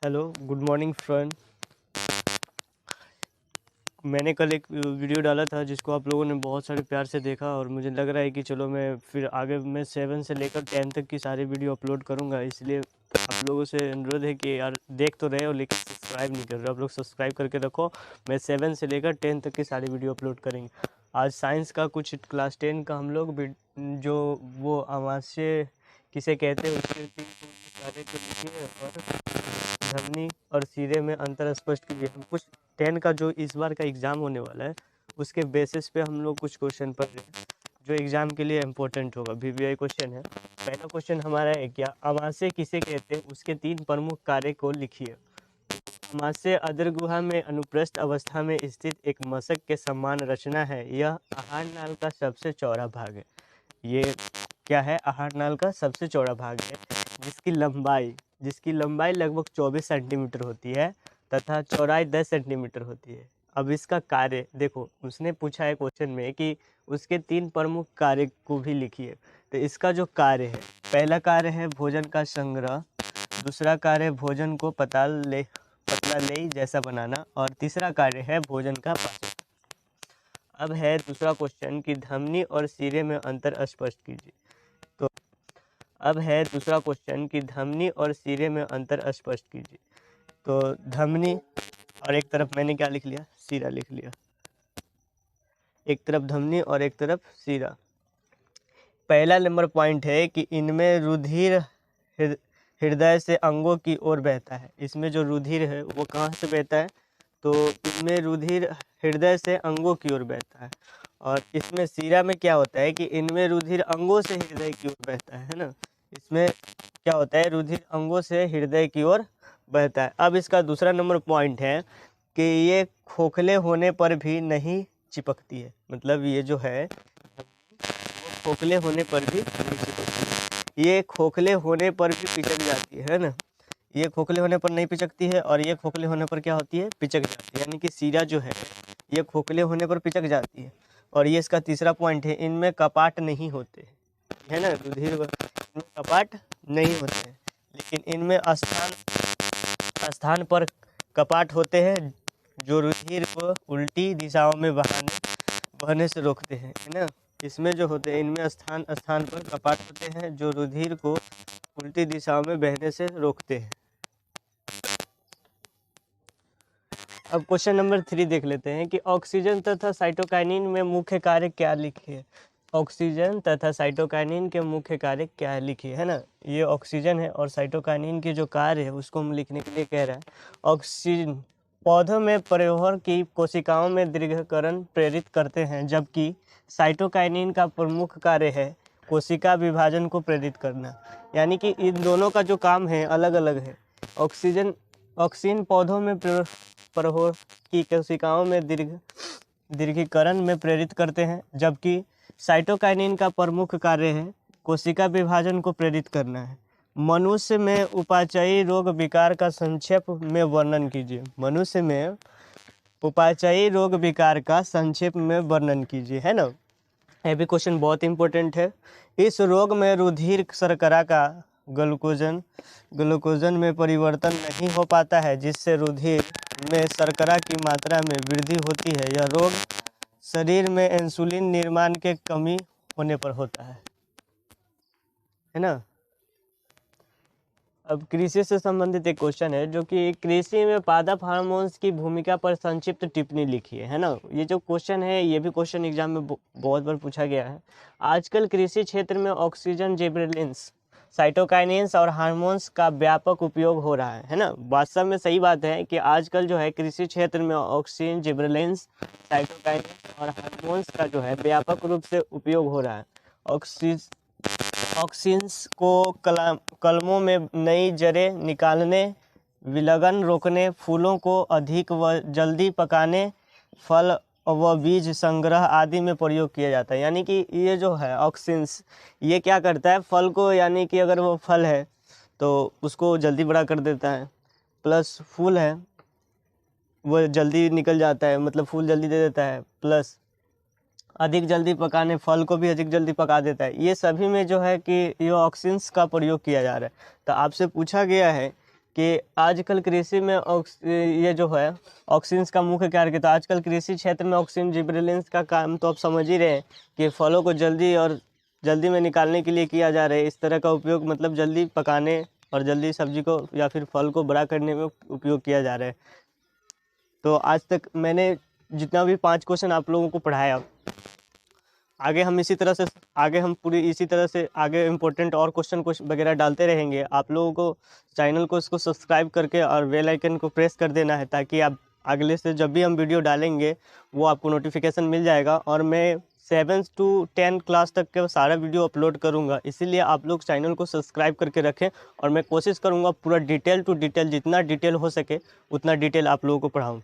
Hello, good morning friend. मैंने कल एक वीडियो डाला था जिसको आप लोगों ने बहुत सारे प्यार से देखा और मुझे लग रहा है कि चलो मैं फिर आगे मैं 7 से लेकर 10 तक की सारी वीडियो अपलोड करूंगा। इसलिए आप लोगों से अनुरोध है कि यार देख तो रहे हो लेकिन सब्सक्राइब नहीं कर रहे हो। आप लोग सब्सक्राइब करके रखो। मैं 7 से लेकर 10 तक की सारी वीडियो अपलोड करेंगे। आज साइंस का कुछ क्लास 10 का हम लोग जो वो आवासीय किसे कहते हैं उसके 3 कार्य को लिखिए और धमनी और सिरे में अंतर स्पष्ट कीजिए। हम कुछ 10 का जो इस बार का एग्ज़ाम होने वाला है उसके बेसिस पे हम लोग कुछ क्वेश्चन पढ़ रहे हैं जो एग्ज़ाम के लिए इम्पोर्टेंट होगा। वीवीआई क्वेश्चन है। पहला क्वेश्चन हमारा है, क्या आवासीय किसे कहते हैं उसके 3 प्रमुख कार्य को लिखिए। आमाशय अदर गुहा में अनुप्रस्थ अवस्था में स्थित एक मशक के समान रचना है। यह आहार नाल का सबसे चौड़ा भाग है। ये क्या है? आहार नाल का सबसे चौड़ा भाग है जिसकी लंबाई लगभग 24 सेंटीमीटर होती है तथा चौड़ाई 10 सेंटीमीटर होती है। अब इसका कार्य देखो, उसने पूछा है क्वेश्चन में कि उसके 3 प्रमुख कार्य को भी लिखिए। तो इसका जो कार्य है, पहला कार्य है भोजन का संग्रह, दूसरा कार्य है भोजन को पतला लेई जैसा बनाना और तीसरा कार्य है भोजन का पाचन। अब है दूसरा क्वेश्चन कि धमनी और सिरे में अंतर स्पष्ट कीजिए। तो अब है दूसरा क्वेश्चन कि धमनी और सिरे में अंतर स्पष्ट कीजिए। तो धमनी और एक तरफ मैंने क्या लिख लिया? सिरा लिख लिया। एक तरफ धमनी और एक तरफ सिरा। पहला नंबर पॉइंट है कि इनमें रुधिर हृदय से अंगों की ओर बहता है। इसमें जो रुधिर है वो कहाँ से बहता है? तो इसमें रुधिर हृदय से अंगों की ओर बहता है। और इसमें सिरा में क्या होता है कि इनमें रुधिर अंगों से हृदय की ओर बहता है ना। इसमें क्या होता है? रुधिर अंगों से हृदय की ओर बहता है। अब इसका दूसरा नंबर पॉइंट है कि ये खोखले होने पर भी नहीं चिपकती है। मतलब ये जो है वो खोखले होने पर भी नहीं चिपकती। ये खोखले होने पर भी पिचक जाती है ना। ये खोखले होने पर नहीं पिचकती है और ये खोखले होने पर क्या होती है? पिचक जाती है। यानी कि सिरा जो है ये खोखले होने पर पिचक जाती है। और ये इसका तीसरा पॉइंट है, इनमें कपाट नहीं होते है ना। रुधिर इनमें कपाट नहीं होते हैं, लेकिन इनमें स्थान पर कपाट होते हैं जो रुधिर को उल्टी दिशाओं में बहने से रोकते हैं, है ना। इसमें जो होते हैं इनमें स्थान पर कपाट होते हैं जो रुधिर को उल्टी दिशाओं में बहने से रोकते हैं। अब क्वेश्चन नंबर 3 देख लेते हैं कि ऑक्सीजन तथा साइटोकाइनिन में मुख्य कार्य क्या लिखिए। ऑक्सीजन तथा साइटोकाइनिन के मुख्य कार्य क्या लिखिए, है ना। ये ऑक्सीजन है और साइटोकाइनिन की जो कार्य है उसको हम लिखने के लिए कह रहा है। ऑक्सीजन पौधों में परिवहन की कोशिकाओं में दीर्घकरण प्रेरित करते हैं, जबकि साइटोकाइनिन का प्रमुख कार्य है कोशिका विभाजन को प्रेरित करना। यानी कि इन दोनों का जो काम है अलग अलग है। ऑक्सीन पौधों में परिवहन की कोशिकाओं में दीर्घीकरण में प्रेरित करते हैं, जबकि साइटोकाइनिन का प्रमुख कार्य है कोशिका विभाजन को प्रेरित करना है। मनुष्य में उपाचायी रोग विकार का संक्षेप में वर्णन कीजिए। मनुष्य में उपाचायी रोग विकार का संक्षेप में वर्णन कीजिए, है ना। ये भी क्वेश्चन बहुत इंपॉर्टेंट है। इस रोग में रुधिर शर्करा का ग्लूकोजन में परिवर्तन नहीं हो पाता है, जिससे रुधिर में शर्करा की मात्रा में वृद्धि होती है। यह रोग शरीर में इंसुलिन निर्माण के कमी होने पर होता है ना। अब कृषि से संबंधित एक क्वेश्चन है जो कि कृषि में पादप हार्मोन्स की भूमिका पर संक्षिप्त टिप्पणी लिखिए, है ना। ये जो क्वेश्चन है ये भी क्वेश्चन एग्जाम में बहुत बार पूछा गया है। आजकल कृषि क्षेत्र में ऑक्सीजन, जिबरेलिन्स, साइटोकाइनिन्स और हार्मोन्स का व्यापक उपयोग हो रहा है ना। वास्तव में सही बात है कि आजकल जो है कृषि क्षेत्र में ऑक्सीजन, जिबरेलिन्स, साइटोकाइनिन्स और हार्मोन्स का जो है व्यापक रूप से उपयोग हो रहा है। ऑक्सीन्स को कलमों में नई जड़ें निकालने, विलगन रोकने, फूलों को अधिक व जल्दी पकाने, फल व बीज संग्रह आदि में प्रयोग किया जाता है। यानी कि ये जो है ऑक्सीन्स ये क्या करता है? फल को, यानी कि अगर वो फल है तो उसको जल्दी बड़ा कर देता है, प्लस फूल है वो जल्दी निकल जाता है, मतलब फूल जल्दी दे देता है, प्लस अधिक जल्दी पकाने, फल को भी अधिक जल्दी पका देता है। ये सभी में जो है कि ये ऑक्सीन्स का प्रयोग किया जा रहा है। तो आपसे पूछा गया है कि आजकल कृषि में ये जो है ऑक्सीजन का मुख्य कार्य, तो आजकल कृषि क्षेत्र में ऑक्सीजन जिबरेलेंस का काम तो आप समझ ही रहे हैं कि फलों को जल्दी में निकालने के लिए किया जा रहा है। इस तरह का उपयोग मतलब जल्दी पकाने और जल्दी सब्जी को या फिर फल को बड़ा करने में उपयोग किया जा रहा है। तो आज तक मैंने जितना भी 5 क्वेश्चन आप लोगों को पढ़ाया, आगे हम पूरी इसी तरह से आगे इम्पोर्टेंट और क्वेश्चन वगैरह डालते रहेंगे। आप लोगों को चैनल को इसको सब्सक्राइब करके और बेल आइकन को प्रेस कर देना है, ताकि आप अगले से जब भी हम वीडियो डालेंगे वो आपको नोटिफिकेशन मिल जाएगा। और मैं 7 to 10 क्लास तक का सारा वीडियो अपलोड करूंगा, इसीलिए आप लोग चैनल को सब्सक्राइब करके रखें। और मैं कोशिश करूंगा पूरा डिटेल टू डिटेल, जितना डिटेल हो सके उतना डिटेल आप लोगों को पढ़ाऊँ।